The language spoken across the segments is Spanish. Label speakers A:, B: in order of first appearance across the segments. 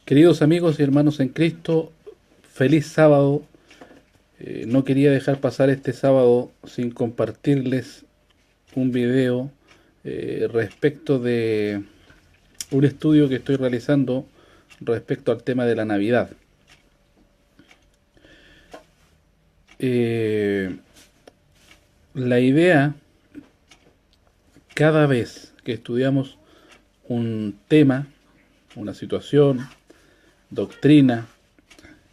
A: Queridos amigos y hermanos en Cristo, feliz sábado. No quería dejar pasar este sábado sin compartirles un video respecto de un estudio que estoy realizando respecto al tema de la Navidad. La idea, cada vez que estudiamos un tema, una situación, doctrina,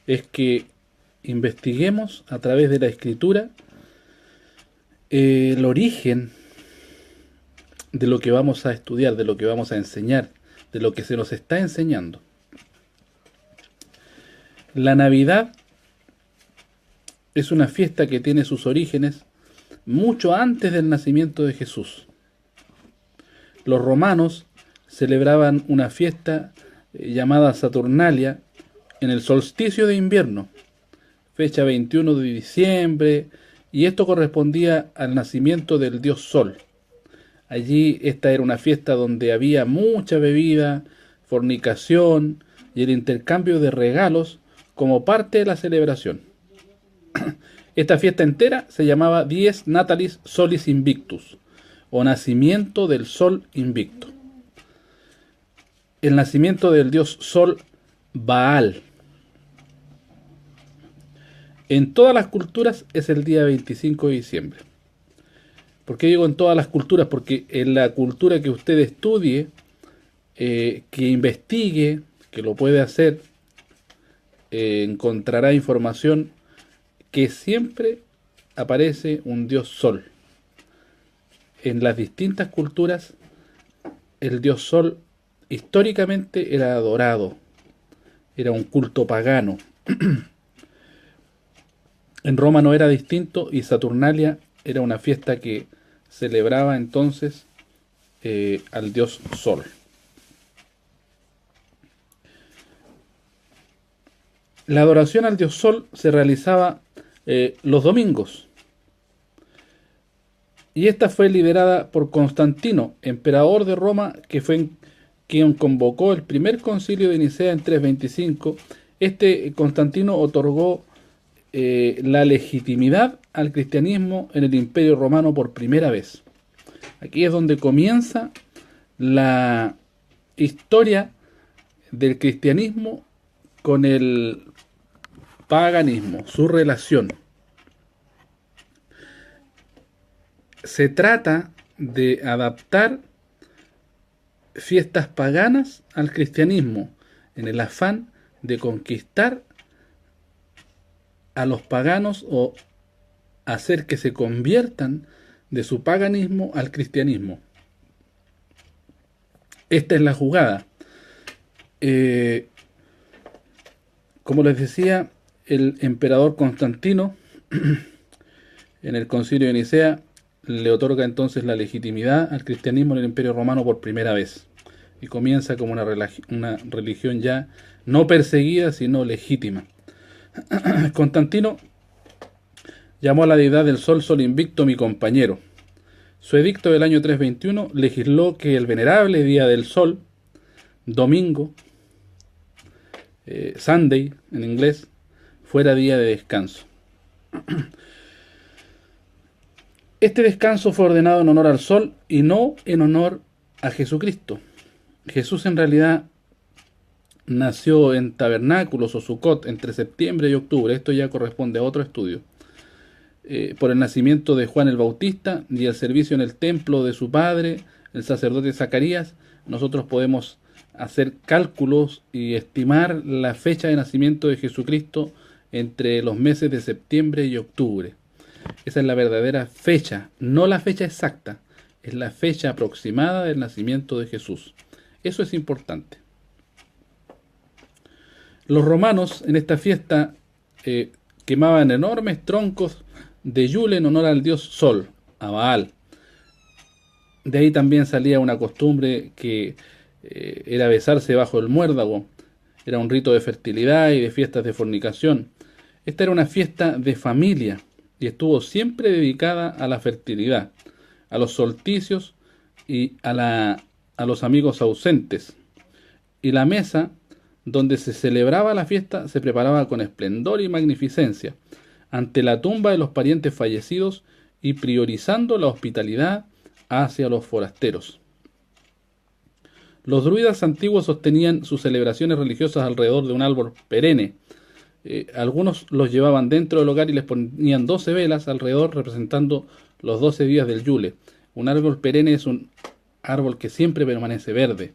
A: es que investiguemos a través de la escritura el origen de lo que vamos a estudiar, de lo que vamos a enseñar, de lo que se nos está enseñando. La Navidad es una fiesta que tiene sus orígenes mucho antes del nacimiento de Jesús. Los romanos celebraban una fiesta llamada Saturnalia en el solsticio de invierno, fecha 21 de diciembre, y esto correspondía al nacimiento del dios Sol. Allí esta era una fiesta donde había mucha bebida, fornicación y el intercambio de regalos como parte de la celebración. Esta fiesta entera se llamaba Dies Natalis Solis Invictus, o nacimiento del Sol Invicto. El nacimiento del dios Sol Baal. En todas las culturas es el día 25 de diciembre. ¿Por qué digo en todas las culturas? Porque en la cultura que usted estudie, que investigue, que lo puede hacer, encontrará información que siempre aparece un dios Sol. En las distintas culturas, el dios Sol históricamente era adorado, era un culto pagano. En Roma no era distinto, y Saturnalia era una fiesta que celebraba entonces al dios Sol. La adoración al dios Sol se realizaba los domingos, y esta fue liderada por Constantino, emperador de Roma, que fue quien convocó el primer concilio de Nicea en 325. Este Constantino otorgó la legitimidad al cristianismo en el Imperio Romano por primera vez. Aquí es donde comienza la historia del cristianismo con el paganismo, su relación. Se trata de adaptar fiestas paganas al cristianismo en el afán de conquistar a los paganos o hacer que se conviertan de su paganismo al cristianismo. Esta es la jugada. Como les decía, el emperador Constantino en el concilio de Nicea le otorga entonces la legitimidad al cristianismo en el Imperio Romano por primera vez, y comienza como una religión ya no perseguida sino legítima. Constantino llamó a la deidad del Sol Sol Invicto mi compañero. Su edicto del año 321 legisló que el venerable día del Sol, domingo, Sunday en inglés, fuera día de descanso. Este descanso fue ordenado en honor al Sol y no en honor a Jesucristo. Jesús en realidad nació en tabernáculos o Sukkot entre septiembre y octubre. Esto ya corresponde a otro estudio. Por el nacimiento de Juan el Bautista y el servicio en el templo de su padre, el sacerdote Zacarías, nosotros podemos hacer cálculos y estimar la fecha de nacimiento de Jesucristo entre los meses de septiembre y octubre. Esa es la verdadera fecha, no la fecha exacta, es la fecha aproximada del nacimiento de Jesús. Eso es importante. Los romanos en esta fiesta quemaban enormes troncos de yule en honor al dios Sol, a Baal. De ahí también salía una costumbre que era besarse bajo el muérdago. Era un rito de fertilidad y de fiestas de fornicación. Esta era una fiesta de familia y estuvo siempre dedicada a la fertilidad, a los solsticios y a los amigos ausentes. Y la mesa Donde se celebraba la fiesta se preparaba con esplendor y magnificencia, ante la tumba de los parientes fallecidos y priorizando la hospitalidad hacia los forasteros. Los druidas antiguos sostenían sus celebraciones religiosas alrededor de un árbol perenne. Algunos los llevaban dentro del hogar y les ponían 12 velas alrededor representando los 12 días del Yule. Un árbol perenne es un árbol que siempre permanece verde.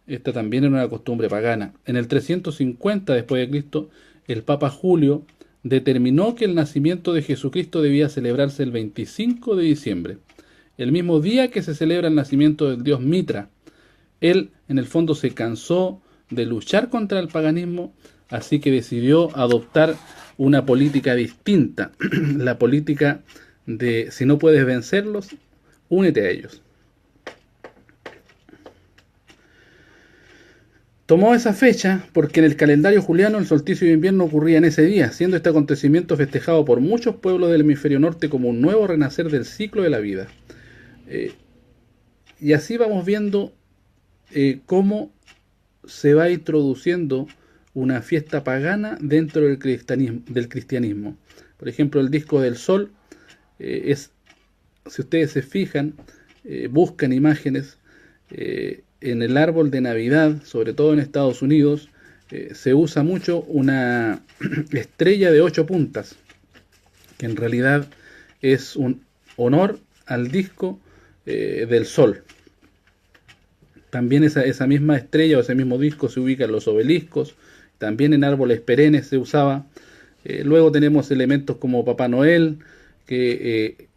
A: Esta también era una costumbre pagana. En el 350 después de Cristo, el Papa Julio determinó que el nacimiento de Jesucristo debía celebrarse el 25 de diciembre, el mismo día que se celebra el nacimiento del dios Mitra. Él, en el fondo, se cansó de luchar contra el paganismo, así que decidió adoptar una política distinta, la política de si no puedes vencerlos, únete a ellos. Tomó esa fecha porque en el calendario juliano el solsticio de invierno ocurría en ese día, siendo este acontecimiento festejado por muchos pueblos del hemisferio norte como un nuevo renacer del ciclo de la vida. Y así vamos viendo cómo se va introduciendo una fiesta pagana dentro del cristianismo. Por ejemplo, el disco del sol si ustedes se fijan, buscan imágenes, en el árbol de Navidad, sobre todo en Estados Unidos, se usa mucho una estrella de 8 puntas, que en realidad es un honor al disco del sol. También esa misma estrella o ese mismo disco se ubica en los obeliscos, también en árboles perennes se usaba. Luego tenemos elementos como Papá Noel, que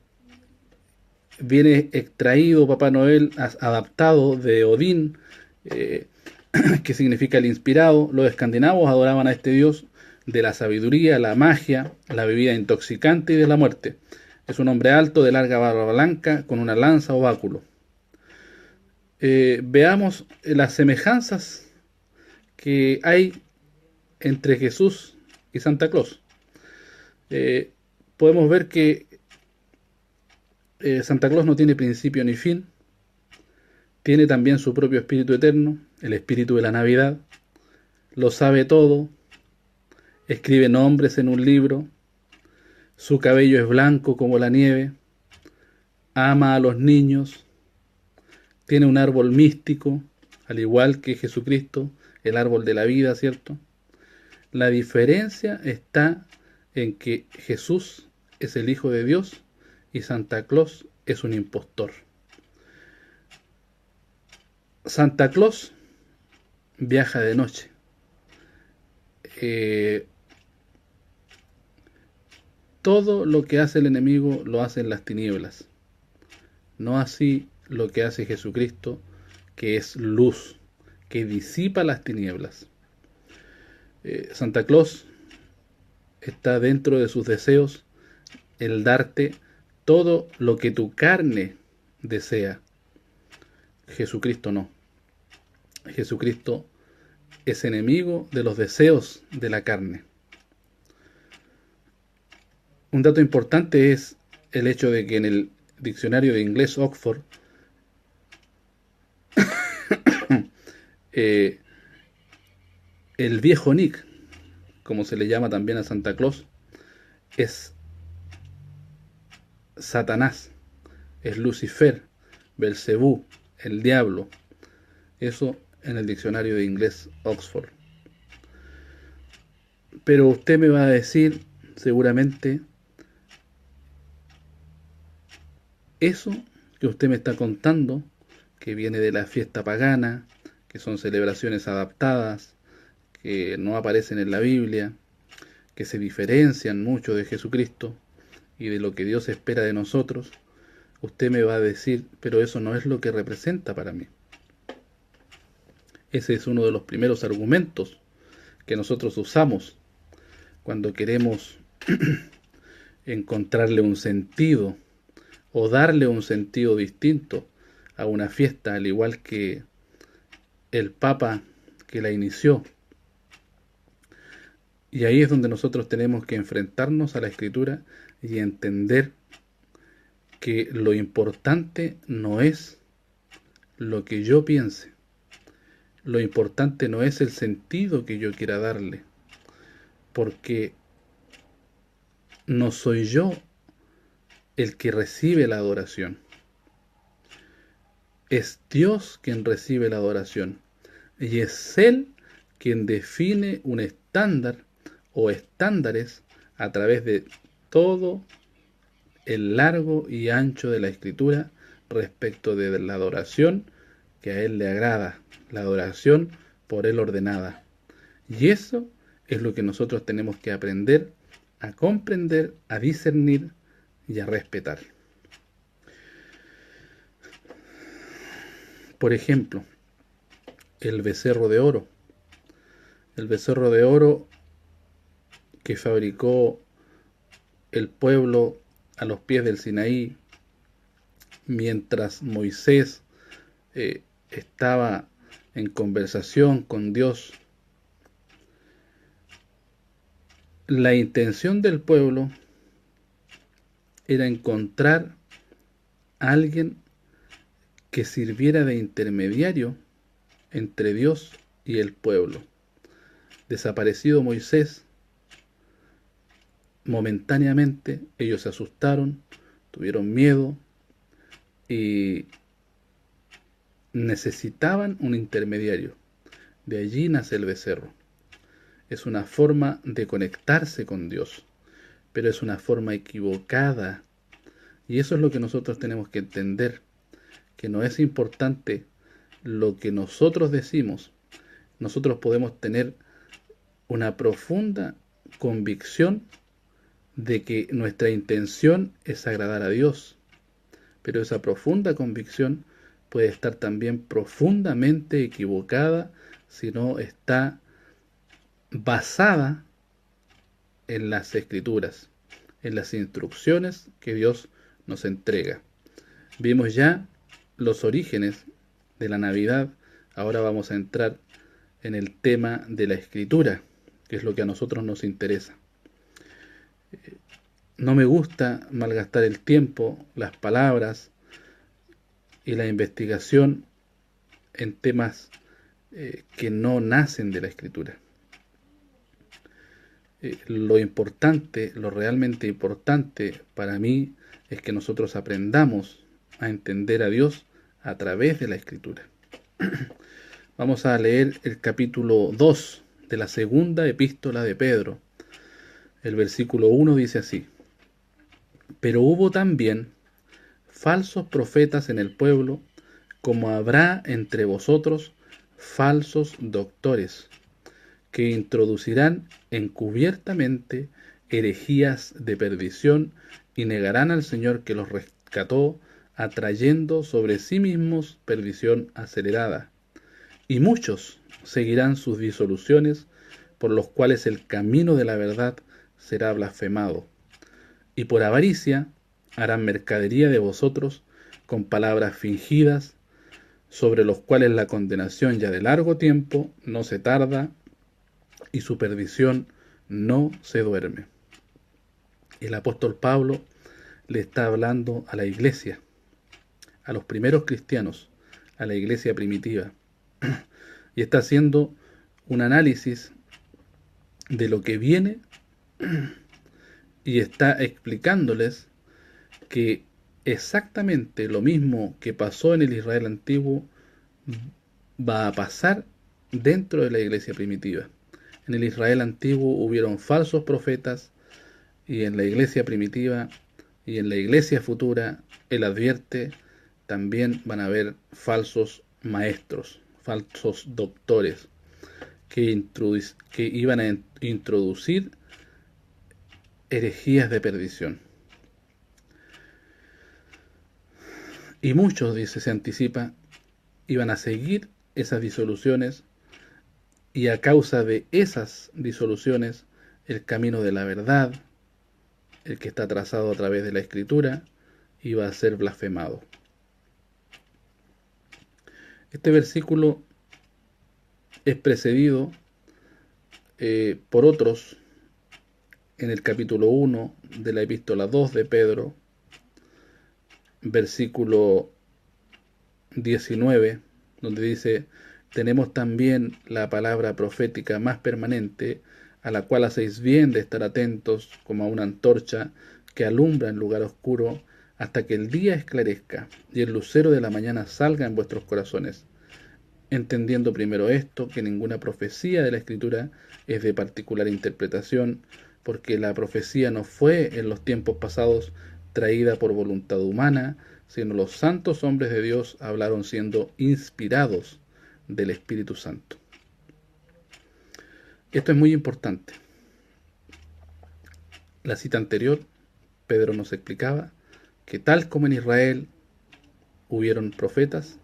A: viene extraído Papá Noel adaptado de Odín, que significa el inspirado. Los escandinavos adoraban a este dios de la sabiduría, la magia, la bebida intoxicante y de la muerte. Es un hombre alto, de larga barba blanca, con una lanza o báculo. Veamos las semejanzas que hay entre Jesús y Santa Claus. Podemos ver que Santa Claus no tiene principio ni fin, tiene también su propio espíritu eterno, el espíritu de la Navidad, lo sabe todo, escribe nombres en un libro, su cabello es blanco como la nieve, ama a los niños, tiene un árbol místico, al igual que Jesucristo, el árbol de la vida, ¿cierto? La diferencia está en que Jesús es el Hijo de Dios y Santa Claus es un impostor. Santa Claus viaja de noche. Todo lo que hace el enemigo lo hace en las tinieblas. No así lo que hace Jesucristo, que es luz, que disipa las tinieblas. Santa Claus está dentro de sus deseos el darte todo lo que tu carne desea. Jesucristo no. Jesucristo es enemigo de los deseos de la carne. Un dato importante es el hecho de que en el diccionario de inglés Oxford el viejo Nick, como se le llama también a Santa Claus, es Satanás, es Lucifer, Belcebú, el diablo. Eso en el diccionario de inglés Oxford. Pero usted me va a decir seguramente, eso que usted me está contando, que viene de la fiesta pagana, que son celebraciones adaptadas, que no aparecen en la Biblia, que se diferencian mucho de Jesucristo y de lo que Dios espera de nosotros, usted me va a decir, pero eso no es lo que representa para mí. Ese es uno de los primeros argumentos que nosotros usamos cuando queremos encontrarle un sentido o darle un sentido distinto a una fiesta, al igual que el Papa que la inició. Y ahí es donde nosotros tenemos que enfrentarnos a la Escritura y entender que lo importante no es lo que yo piense, Lo importante no es el sentido que yo quiera darle, porque no soy yo el que recibe la adoración. Es Dios quien recibe la adoración. Y es Él quien define un estándar o estándares a través de todo el largo y ancho de la Escritura respecto de la adoración que a Él le agrada, la adoración por Él ordenada. Y eso es lo que nosotros tenemos que aprender a comprender, a discernir y a respetar. Por ejemplo, el becerro de oro. El becerro de oro que fabricó el pueblo a los pies del Sinaí, mientras Moisés estaba en conversación con Dios. La intención del pueblo era encontrar a alguien que sirviera de intermediario entre Dios y el pueblo. Desaparecido Moisés, momentáneamente ellos se asustaron, tuvieron miedo y necesitaban un intermediario. De allí nace el becerro. Es una forma de conectarse con Dios, pero es una forma equivocada. Y eso es lo que nosotros tenemos que entender, que no es importante lo que nosotros decimos. Nosotros podemos tener una profunda convicción de que nuestra intención es agradar a Dios, pero esa profunda convicción puede estar también profundamente equivocada si no está basada en las Escrituras, en las instrucciones que Dios nos entrega. Vimos ya los orígenes de la Navidad, ahora vamos a entrar en el tema de la Escritura, que es lo que a nosotros nos interesa. No me gusta malgastar el tiempo, las palabras y la investigación en temas que no nacen de la Escritura. Lo importante, lo realmente importante para mí es que nosotros aprendamos a entender a Dios a través de la Escritura. Vamos a leer el capítulo 2 de la segunda epístola de Pedro. El versículo 1 dice así: Pero hubo también falsos profetas en el pueblo, como habrá entre vosotros falsos doctores, que introducirán encubiertamente herejías de perdición y negarán al Señor que los rescató, atrayendo sobre sí mismos perdición acelerada. Y muchos seguirán sus disoluciones, por los cuales el camino de la verdad será blasfemado. Y por avaricia harán mercadería de vosotros con palabras fingidas, sobre los cuales la condenación ya de largo tiempo no se tarda, y su perdición no se duerme. El apóstol Pablo le está hablando a la iglesia, a los primeros cristianos, a la iglesia primitiva, y está haciendo un análisis de lo que viene y está explicándoles que exactamente lo mismo que pasó en el Israel antiguo va a pasar dentro de la iglesia primitiva. En el Israel antiguo hubieron falsos profetas, y en la iglesia primitiva y en la iglesia futura, él advierte, también van a haber falsos maestros, falsos doctores, que iban a introducir herejías de perdición. Y muchos, dice, se anticipa, iban a seguir esas disoluciones, y a causa de esas disoluciones, el camino de la verdad, el que está trazado a través de la Escritura, iba a ser blasfemado. Este versículo es precedido por otros en el capítulo 1 de la epístola 2 de Pedro, versículo 19, donde dice: Tenemos también la palabra profética más permanente, a la cual hacéis bien de estar atentos como a una antorcha que alumbra en lugar oscuro hasta que el día esclarezca y el lucero de la mañana salga en vuestros corazones. Entendiendo primero esto, que ninguna profecía de la Escritura es de particular interpretación, porque la profecía no fue en los tiempos pasados traída por voluntad humana, sino los santos hombres de Dios hablaron siendo inspirados del Espíritu Santo. Esto es muy importante. La cita anterior, Pedro nos explicaba que tal como en Israel hubieron profetas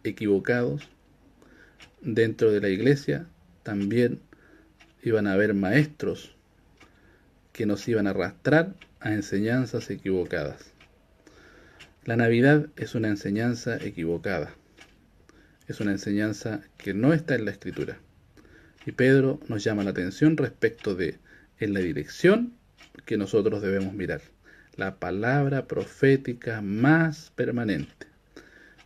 A: equivocados, dentro de la iglesia también iban a haber maestros que nos iban a arrastrar a enseñanzas equivocadas. La Navidad es una enseñanza equivocada. Es una enseñanza que no está en la Escritura. Y Pedro nos llama la atención respecto de en la dirección que nosotros debemos mirar. La palabra profética más permanente.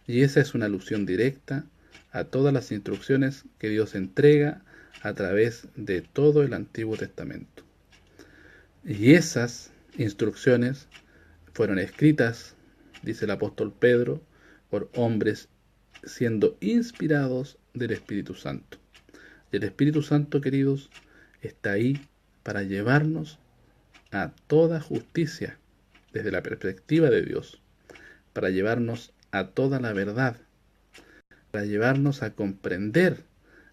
A: Y esa es una alusión directa a todas las instrucciones que Dios entrega a través de todo el Antiguo Testamento. Y esas instrucciones fueron escritas, dice el apóstol Pedro, por hombres siendo inspirados del Espíritu Santo. Y el Espíritu Santo, queridos, está ahí para llevarnos a toda justicia desde la perspectiva de Dios, para llevarnos a toda la verdad, para llevarnos a comprender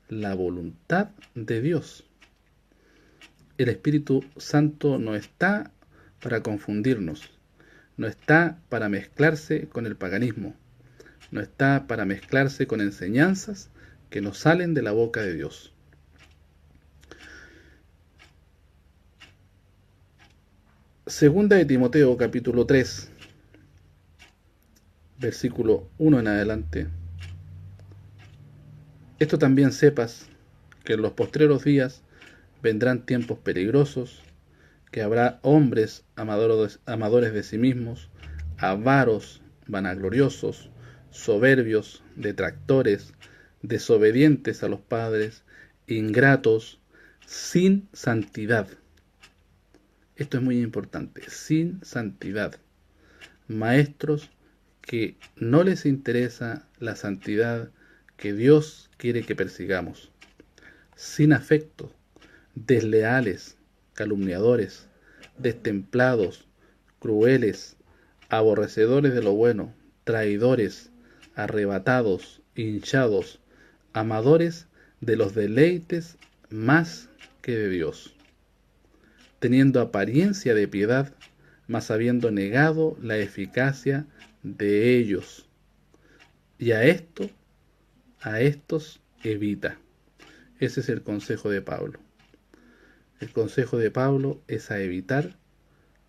A: la voluntad de Dios. El Espíritu Santo no está para confundirnos, no está para mezclarse con el paganismo, no está para mezclarse con enseñanzas que nos salen de la boca de Dios. Segunda de Timoteo, capítulo 3, versículo 1 en adelante. Esto también sepas, que en los postreros días vendrán tiempos peligrosos, que habrá hombres amadores de sí mismos, avaros, vanagloriosos, soberbios, detractores, desobedientes a los padres, ingratos, sin santidad. Esto es muy importante, sin santidad. Maestros que no les interesa la santidad que Dios quiere que persigamos. Sin afecto, desleales, calumniadores, destemplados, crueles, aborrecedores de lo bueno, traidores, arrebatados, hinchados, amadores de los deleites más que de Dios, teniendo apariencia de piedad, mas habiendo negado la eficacia de ellos. Y a estos evita. Ese es el consejo de Pablo. El consejo de Pablo es a evitar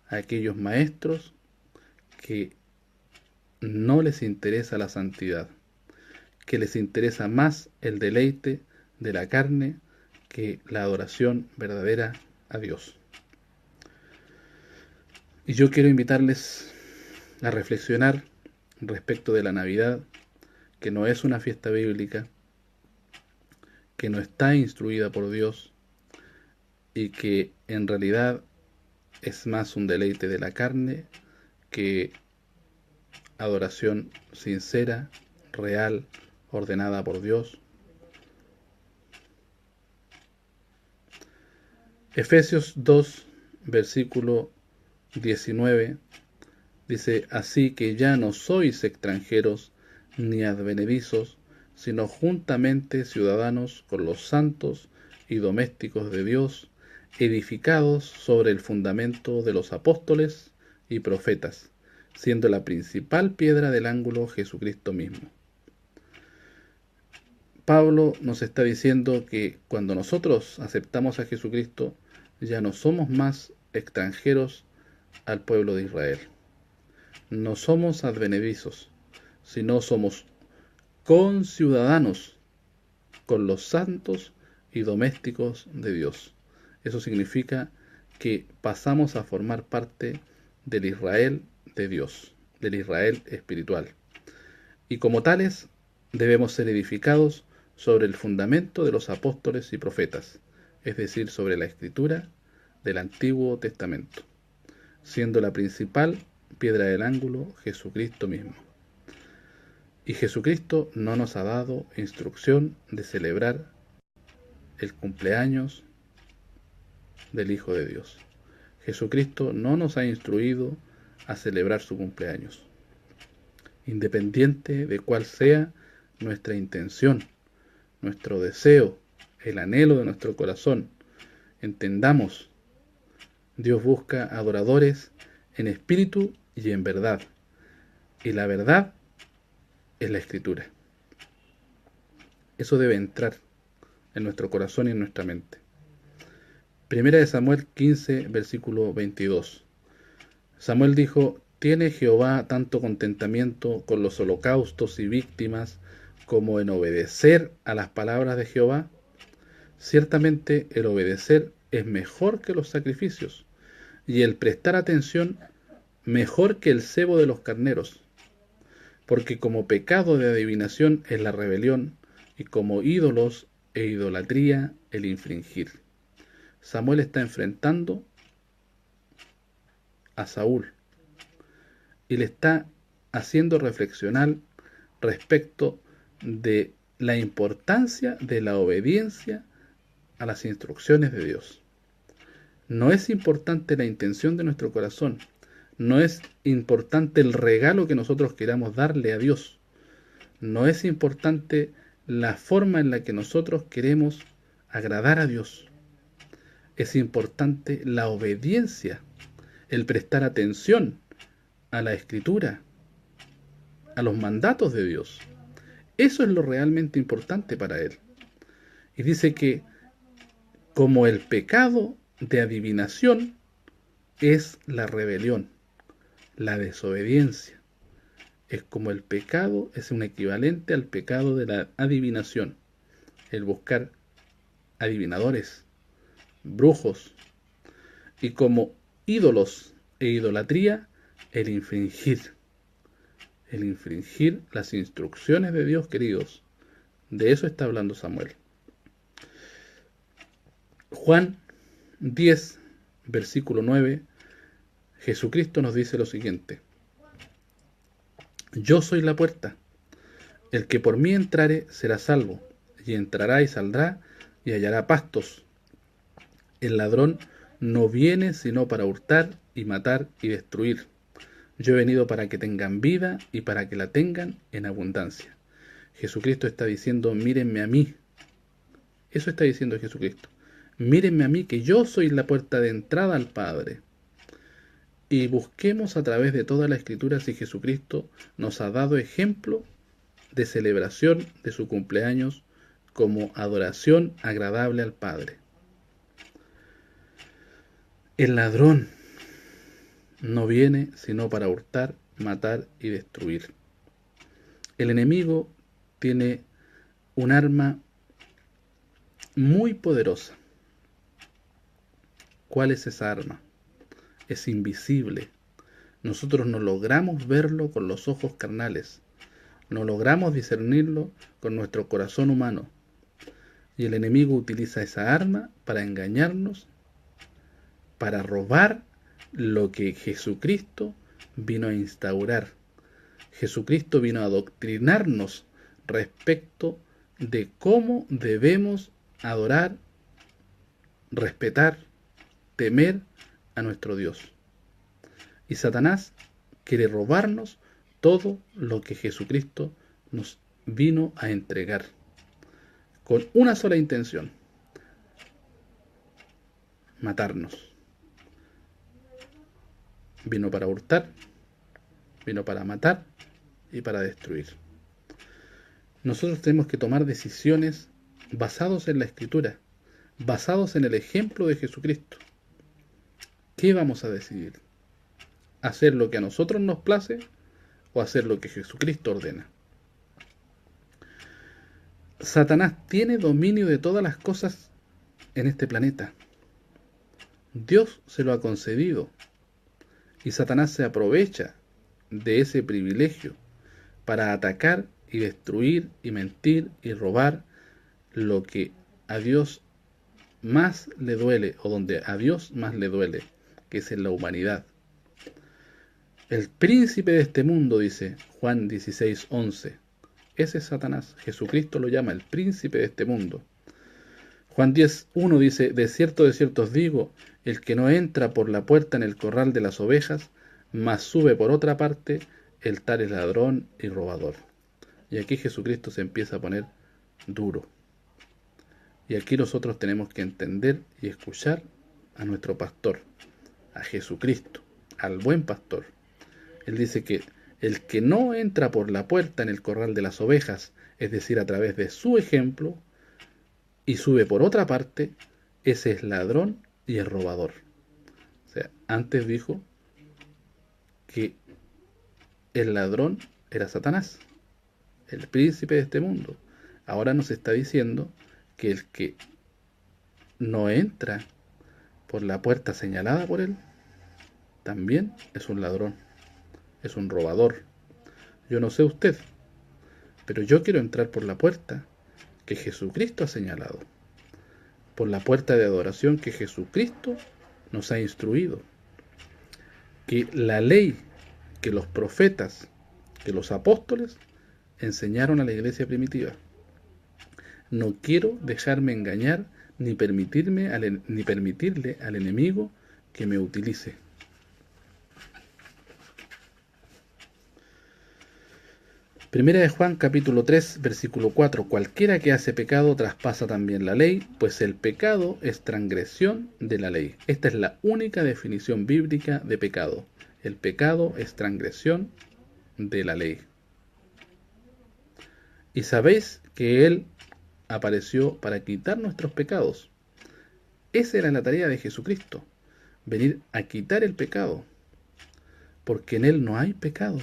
A: a aquellos maestros que no les interesa la santidad, que les interesa más el deleite de la carne que la adoración verdadera a Dios. Y yo quiero invitarles a reflexionar respecto de la Navidad, que no es una fiesta bíblica, que no está instruida por Dios y que en realidad es más un deleite de la carne que adoración sincera, real, ordenada por Dios. Efesios 2, versículo 19, dice: así que ya no sois extranjeros ni advenedizos, sino juntamente ciudadanos con los santos y domésticos de Dios, edificados sobre el fundamento de los apóstoles y profetas, siendo la principal piedra del ángulo Jesucristo mismo. Pablo nos está diciendo que cuando nosotros aceptamos a Jesucristo, ya no somos más extranjeros al pueblo de Israel. No somos advenedizos, sino somos conciudadanos con los santos y domésticos de Dios. Eso significa que pasamos a formar parte del Israel de Dios, del Israel espiritual. Y como tales, debemos ser edificados sobre el fundamento de los apóstoles y profetas, es decir, sobre la escritura del Antiguo Testamento, siendo la principal piedra del ángulo Jesucristo mismo. Y Jesucristo no nos ha dado instrucción de celebrar el cumpleaños del Hijo de Dios. Jesucristo no nos ha instruido a celebrar su cumpleaños. Independiente de cuál sea nuestra intención, nuestro deseo, el anhelo de nuestro corazón, entendamos, Dios busca adoradores en espíritu y en verdad. Y la verdad es la Escritura. Eso debe entrar en nuestro corazón y en nuestra mente. Primera de Samuel 15, versículo 22. Samuel dijo: ¿tiene Jehová tanto contentamiento con los holocaustos y víctimas como en obedecer a las palabras de Jehová? Ciertamente el obedecer es mejor que los sacrificios, y el prestar atención mejor que el cebo de los carneros. Porque como pecado de adivinación es la rebelión, y como ídolos e idolatría el infringir. Samuel está enfrentando a Saúl y le está haciendo reflexionar respecto de la importancia de la obediencia a las instrucciones de Dios. No es importante la intención de nuestro corazón, no es importante el regalo que nosotros queramos darle a Dios, no es importante la forma en la que nosotros queremos agradar a Dios. Es importante la obediencia, el prestar atención a la Escritura, a los mandatos de Dios. Eso es lo realmente importante para Él. Y dice que como el pecado de adivinación es la rebelión, la desobediencia. Es como el pecado, es un equivalente al pecado de la adivinación, el buscar adivinadores, brujos, y como ídolos e idolatría, el infringir las instrucciones de Dios, queridos. De eso está hablando Samuel. Juan 10, versículo 9, Jesucristo nos dice lo siguiente: yo soy la puerta, el que por mí entrare será salvo, y entrará y saldrá y hallará pastos. El ladrón no viene sino para hurtar y matar y destruir. Yo he venido para que tengan vida y para que la tengan en abundancia. Jesucristo está diciendo: mírenme a mí. Eso está diciendo Jesucristo. Mírenme a mí, que yo soy la puerta de entrada al Padre. Y busquemos a través de toda la Escritura si Jesucristo nos ha dado ejemplo de celebración de su cumpleaños como adoración agradable al Padre. El ladrón no viene sino para hurtar, matar y destruir. El enemigo tiene un arma muy poderosa. ¿Cuál es esa arma? Es invisible. Nosotros no logramos verlo con los ojos carnales. No logramos discernirlo con nuestro corazón humano. Y el enemigo utiliza esa arma para engañarnos, para robar lo que Jesucristo vino a instaurar. Jesucristo vino a adoctrinarnos respecto de cómo debemos adorar, respetar, temer a nuestro Dios. Y Satanás quiere robarnos todo lo que Jesucristo nos vino a entregar, con una sola intención: matarnos. Vino para hurtar, vino para matar y para destruir. Nosotros tenemos que tomar decisiones basados en la Escritura, basados en el ejemplo de Jesucristo. ¿Qué vamos a decidir? ¿Hacer lo que a nosotros nos place o hacer lo que Jesucristo ordena? Satanás tiene dominio de todas las cosas en este planeta. Dios se lo ha concedido y Satanás se aprovecha de ese privilegio para atacar y destruir y mentir y robar lo que a Dios más le duele, o donde a Dios más le duele, que es en la humanidad. El príncipe de este mundo, dice Juan 16:11, ese es Satanás. Jesucristo lo llama el príncipe de este mundo. Juan 10:1 dice, de cierto os digo, el que no entra por la puerta en el corral de las ovejas, mas sube por otra parte, el tal es ladrón y robador. Y aquí Jesucristo se empieza a poner duro. Y aquí nosotros tenemos que entender y escuchar a nuestro pastor, a Jesucristo, al buen pastor. Él dice que el que no entra por la puerta en el corral de las ovejas, es decir, a través de su ejemplo, y sube por otra parte, ese es ladrón y es robador. O sea, antes dijo que el ladrón era Satanás, el príncipe de este mundo. Ahora nos está diciendo que el que no entra por la puerta señalada por él, también es un ladrón, es un robador. Yo no sé usted, pero yo quiero entrar por la puerta que Jesucristo ha señalado, por la puerta de adoración que Jesucristo nos ha instruido, que la ley que los profetas, que los apóstoles enseñaron a la iglesia primitiva. No quiero dejarme engañar ni permitirle al enemigo que me utilice. Primera de Juan capítulo 3 versículo 4, cualquiera que hace pecado traspasa también la ley, pues el pecado es transgresión de la ley. Esta es la única definición bíblica de pecado. El pecado es transgresión de la ley. Y sabéis que Él apareció para quitar nuestros pecados. Esa era la tarea de Jesucristo, venir a quitar el pecado, porque en Él no hay pecado.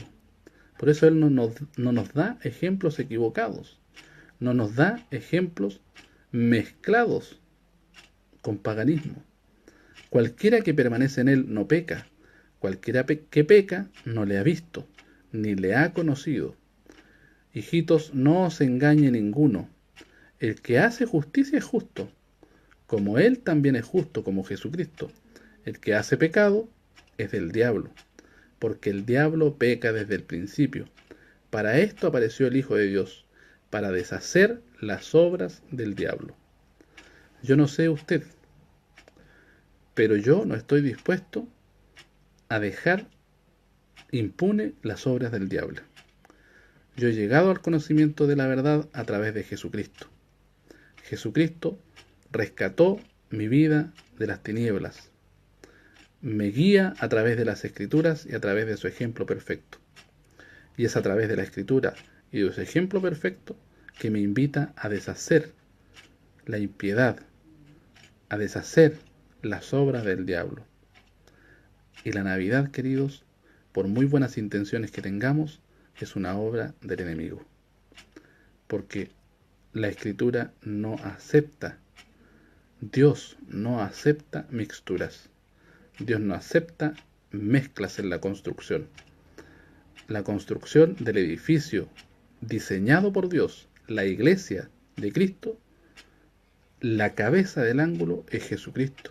A: Por eso Él no nos da ejemplos equivocados, no nos da ejemplos mezclados con paganismo. Cualquiera que permanece en Él no peca, cualquiera que peca no le ha visto, ni le ha conocido. Hijitos, no os engañe ninguno. El que hace justicia es justo, como Él también es justo, como Jesucristo. El que hace pecado es del diablo, porque el diablo peca desde el principio. Para esto apareció el Hijo de Dios, para deshacer las obras del diablo. Yo no sé usted, pero yo no estoy dispuesto a dejar impune las obras del diablo. Yo he llegado al conocimiento de la verdad a través de Jesucristo. Jesucristo rescató mi vida de las tinieblas. Me guía a través de las Escrituras y a través de su ejemplo perfecto. Y es a través de la Escritura y de su ejemplo perfecto que me invita a deshacer la impiedad, a deshacer las obras del diablo. Y la Navidad, queridos, por muy buenas intenciones que tengamos, es una obra del enemigo. Porque la Escritura no acepta, Dios no acepta mixturas. Dios no acepta mezclas en la construcción. La construcción del edificio diseñado por Dios, la iglesia de Cristo, la cabeza del ángulo es Jesucristo.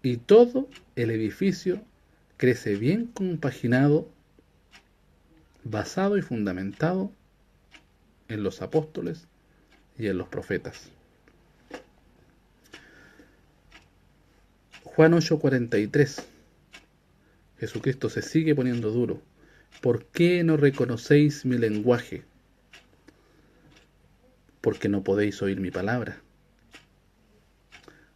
A: Y todo el edificio crece bien compaginado, basado y fundamentado en los apóstoles y en los profetas. Juan 8:43. Jesucristo se sigue poniendo duro. ¿Por qué no reconocéis mi lenguaje? Porque no podéis oír mi palabra.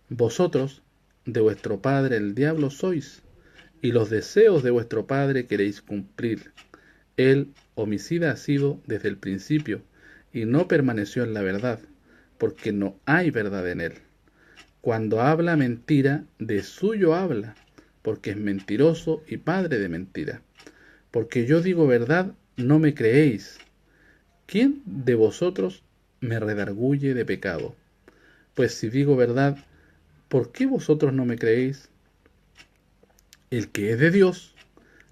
A: Vosotros de vuestro padre el diablo sois, y los deseos de vuestro padre queréis cumplir. Él, homicida, ha sido desde el principio, y no permaneció en la verdad, porque no hay verdad en él. Cuando habla mentira, de suyo habla, porque es mentiroso y padre de mentira. Porque yo digo verdad, no me creéis. ¿Quién de vosotros me redarguye de pecado? Pues si digo verdad, ¿por qué vosotros no me creéis? El que es de Dios,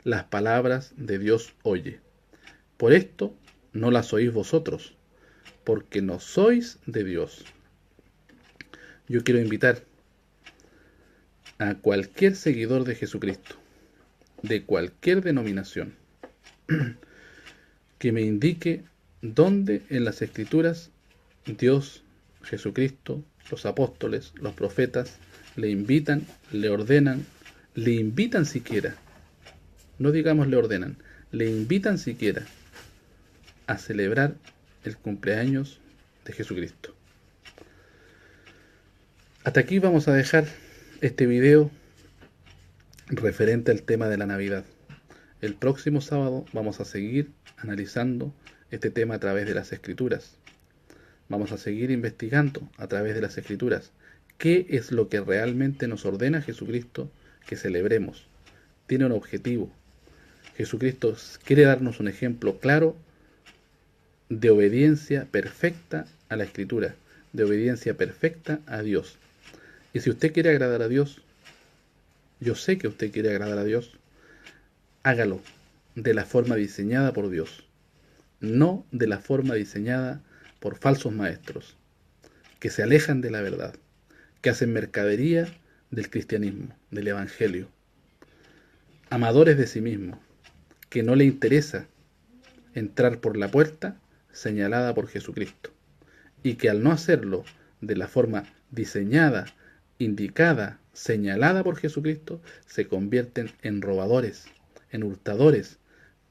A: las palabras de Dios oye. Por esto no las oís vosotros, porque no sois de Dios. Yo quiero invitar a cualquier seguidor de Jesucristo, de cualquier denominación, que me indique dónde en las Escrituras Dios, Jesucristo, los apóstoles, los profetas, le invitan, le ordenan, le invitan siquiera, no digamos le ordenan, le invitan siquiera a celebrar el cumpleaños de Jesucristo. Hasta aquí vamos a dejar este video referente al tema de la Navidad. El próximo sábado vamos a seguir analizando este tema a través de las Escrituras. Vamos a seguir investigando a través de las Escrituras qué es lo que realmente nos ordena Jesucristo que celebremos. Tiene un objetivo. Jesucristo quiere darnos un ejemplo claro de obediencia perfecta a la Escritura, de obediencia perfecta a Dios. Y si usted quiere agradar a Dios, yo sé que usted quiere agradar a Dios, hágalo de la forma diseñada por Dios, no de la forma diseñada por falsos maestros, que se alejan de la verdad, que hacen mercadería del cristianismo, del evangelio, amadores de sí mismos, que no le interesa entrar por la puerta señalada por Jesucristo, y que al no hacerlo de la forma diseñada, indicada, señalada por Jesucristo, se convierten en robadores, en hurtadores,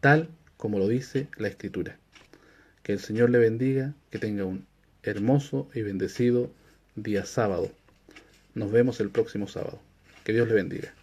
A: tal como lo dice la Escritura. Que el Señor le bendiga, que tenga un hermoso y bendecido día sábado. Nos vemos el próximo sábado. Que Dios le bendiga.